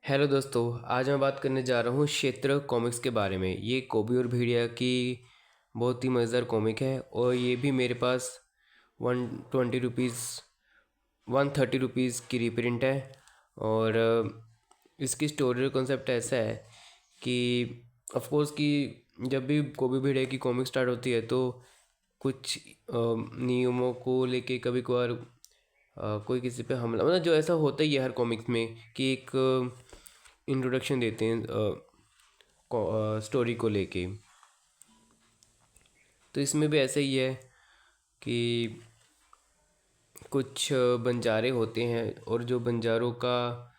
Hello दोस्तों, आज मैं बात करने जा रहा हूँ क्षेत्र कॉमिक्स के बारे में। ये कोबी और भेड़िया की बहुत ही मज़ेदार कॉमिक है और ये भी मेरे पास 120 रुपीज़ 130 रुपीज़ की रीप्रिंट है। और इसकी स्टोरी कॉन्सेप्ट ऐसा है कि ऑफ कोर्स कि जब भी कोबी भेड़िया की कॉमिक स्टार्ट होती है तो कुछ नियमों को लेके कभी कभार कोई किसी पे हमला, मतलब जो ऐसा होता ही है हर कॉमिक्स में कि एक इंट्रोडक्शन देते हैं स्टोरी को लेके। तो इसमें भी ऐसा ही है कि कुछ बंजारे होते हैं और जो बंजारों का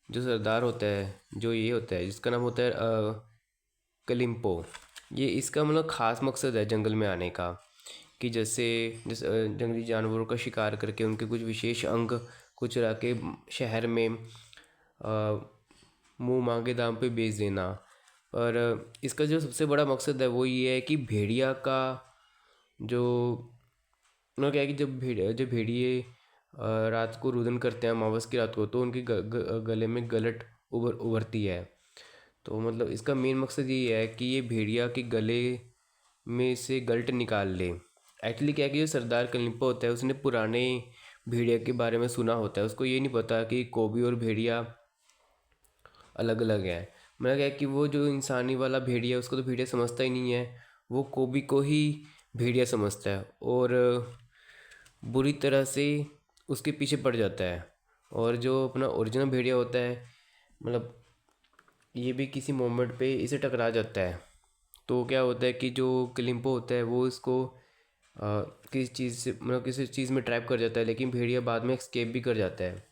जो सरदार होता है, जो ये होता है जिसका नाम होता है कलिम्पो। ये इसका मतलब ख़ास मकसद है जंगल में आने का कि जैसे जंगली जानवरों का शिकार करके उनके कुछ विशेष अंग को चुरा के शहर में मुंह मांगे दाम पे बेच देना। पर इसका जो सबसे बड़ा मकसद है वो ये है कि भेड़िया का जो मतलब क्या है कि जब भेड़िए रात को रुदन करते हैं अमावस की रात को, तो उनके गले में गलट उभरती है। तो मतलब इसका मेन मकसद ये है कि ये भेड़िया के गले में से गलट निकाल ले। एक्चुअली क्या है कि जो सरदार कलिंपा होता है उसने पुराने भेड़िया के बारे में सुना होता है, उसको ये नहीं पता कि कोबी और भेड़िया अलग अलग है। मतलब क्या है कि वो जो इंसानी वाला भेड़िया उसको तो भेड़िया समझता ही नहीं है, वो कोबी को ही भेड़िया समझता है और बुरी तरह से उसके पीछे पड़ जाता है। और जो अपना ओरिजिनल भेड़िया होता है, मतलब ये भी किसी मोमेंट पे इसे टकरा जाता है। तो क्या होता है कि जो कलिम्पो होता है वो इसको किसी चीज़ से मतलब किसी चीज़ में ट्रैप कर जाता है, लेकिन भेड़िया बाद में एस्केप भी कर जाता है।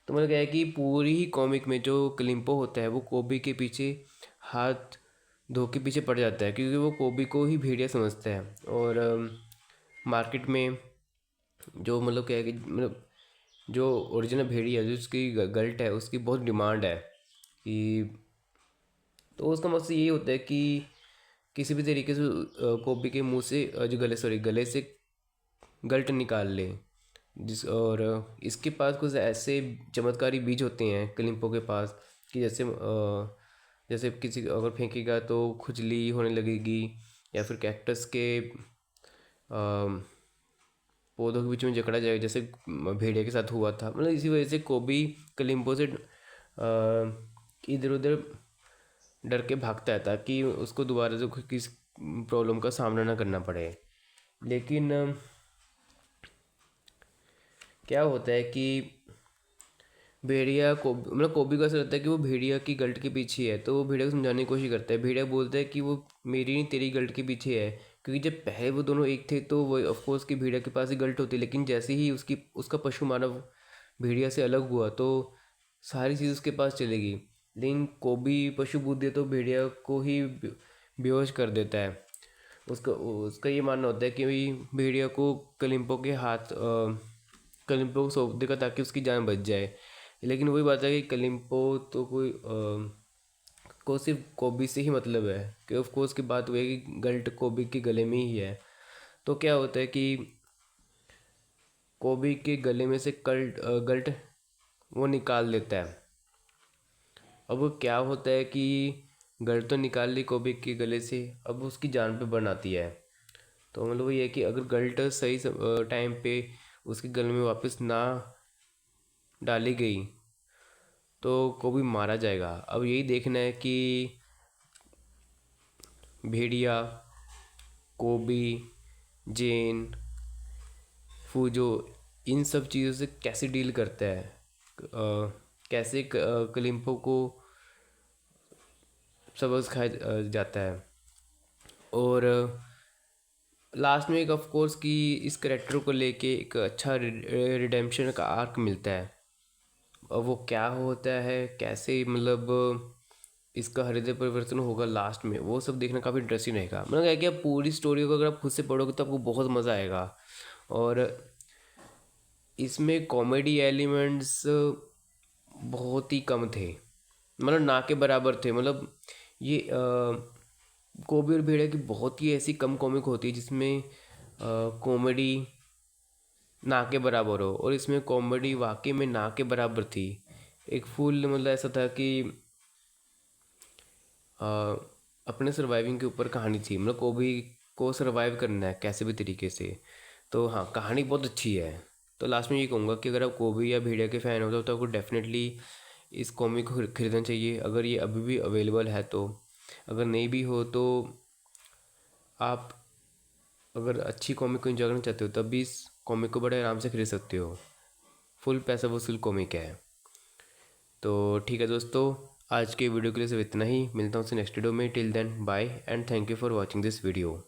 तो मतलब क्या है कि पूरी ही कॉमिक में जो कलिम्पो होता है वो कोबी के पीछे हाथ धो के पीछे पड़ जाता है, क्योंकि वो कोबी को ही भेड़िया समझता है। और मार्केट में जो मतलब क्या है कि मतलब जो ओरिजिनल भेड़िया जो उसकी गल्ट है उसकी बहुत डिमांड है कि, तो उसका मकसद यही होता है कि किसी भी तरीके से कोबी के मुंह से जो गले से गल्ट निकाल ले। जिस और इसके पास कुछ ऐसे चमत्कारी बीज होते हैं कलिम्पो के पास कि जैसे किसी अगर फेंकेगा तो खुजली होने लगेगी, या फिर कैक्टस के पौधों के बीच में जकड़ा जाएगा जैसे भेड़िया के साथ हुआ था। मतलब इसी वजह से कोबी कलिम्पो से इधर उधर डर के भागता है ताकि उसको दोबारा से किस प्रॉब्लम का सामना ना करना पड़े। लेकिन क्या होता है कि भेड़िया को मतलब कोबी को ऐसा लगता है कि वो भेड़िया की गलट के पीछे है, तो वो भेड़िया को समझाने की कोशिश करता है। भेड़िया बोलता है कि वो मेरी नहीं तेरी गलट के पीछे है, क्योंकि जब पहले वो दोनों एक थे तो वो ऑफकोर्स कि भेड़िया के पास ही गलट होती, लेकिन जैसे ही उसका पशु मानव भेड़िया से अलग हुआ तो सारी चीज़ उसके पास चलेगी। लेकिन कोबी पशु बुद्धि है तो भेड़िया को ही बेहोश कर देता है। उसका उसका ये मानना होता है कि भाई भेड़िया को कलिम्पो को सौंप देगा ताकि उसकी जान बच जाए। लेकिन वही बात है कि कलिम्पो तो कोई को सिर्फ कोबी से ही मतलब है कि ऑफ कोर्स की बात हुई है कि गल्ट कोबी के गले में ही है। तो क्या होता है कि कोबी के गले में से गल्ट वो निकाल देता है। अब वो क्या होता है कि गल्ट तो निकाल ली कोबी के गले से, अब उसकी जान पे बन आती है। तो मतलब ये है कि अगर गल्ट सही टाइम पे उसके गले में वापस ना डाली गई तो कोबी मारा जाएगा। अब यही देखना है कि भेड़िया, कोबी, जेन, फूजो इन सब चीज़ों से कैसे डील करता है, कैसे कलिम्पो को सबक सिखाया जाता है। और लास्ट में एक ऑफ कोर्स कि इस करेक्टर को लेके एक अच्छा रिडेम्पशन का आर्क मिलता है। और वो क्या होता है, कैसे मतलब इसका हृदय परिवर्तन होगा लास्ट में, वो सब देखना काफ़ी इंटरेस्टिंग रहेगा। मतलब क्या है कि आप पूरी स्टोरी को अगर आप खुद से पढ़ोगे तो आपको बहुत मज़ा आएगा। और इसमें कॉमेडी एलिमेंट्स बहुत ही कम थे, मतलब ना के बराबर थे। मतलब ये कोबी और भेड़िया की बहुत ही ऐसी कम कॉमिक होती है जिसमें कॉमेडी ना के बराबर हो, और इसमें कॉमेडी वाकई में ना के बराबर थी। एक फुल मतलब ऐसा था कि अपने सर्वाइविंग के ऊपर कहानी थी, मतलब कोबी को सर्वाइव करना है कैसे भी तरीके से। तो हाँ, कहानी बहुत अच्छी है। तो लास्ट में ये कहूँगा कि अगर आप कोबी या भेड़िया के फ़ैन हो तो आपको डेफिनेटली इस कॉमिक को खरीदना चाहिए, अगर ये अभी भी अवेलेबल है तो। अगर नहीं भी हो तो आप अगर अच्छी कॉमिक को एंजॉय करना चाहते हो तब भी इस कॉमिक को बड़े आराम से खरीद सकते हो। फुल पैसा वसूल कॉमिक है। तो ठीक है दोस्तों, आज के वीडियो के लिए सिर्फ इतना ही। मिलता हूँ नेक्स्ट वीडियो में। Till then bye and thank you for watching this video.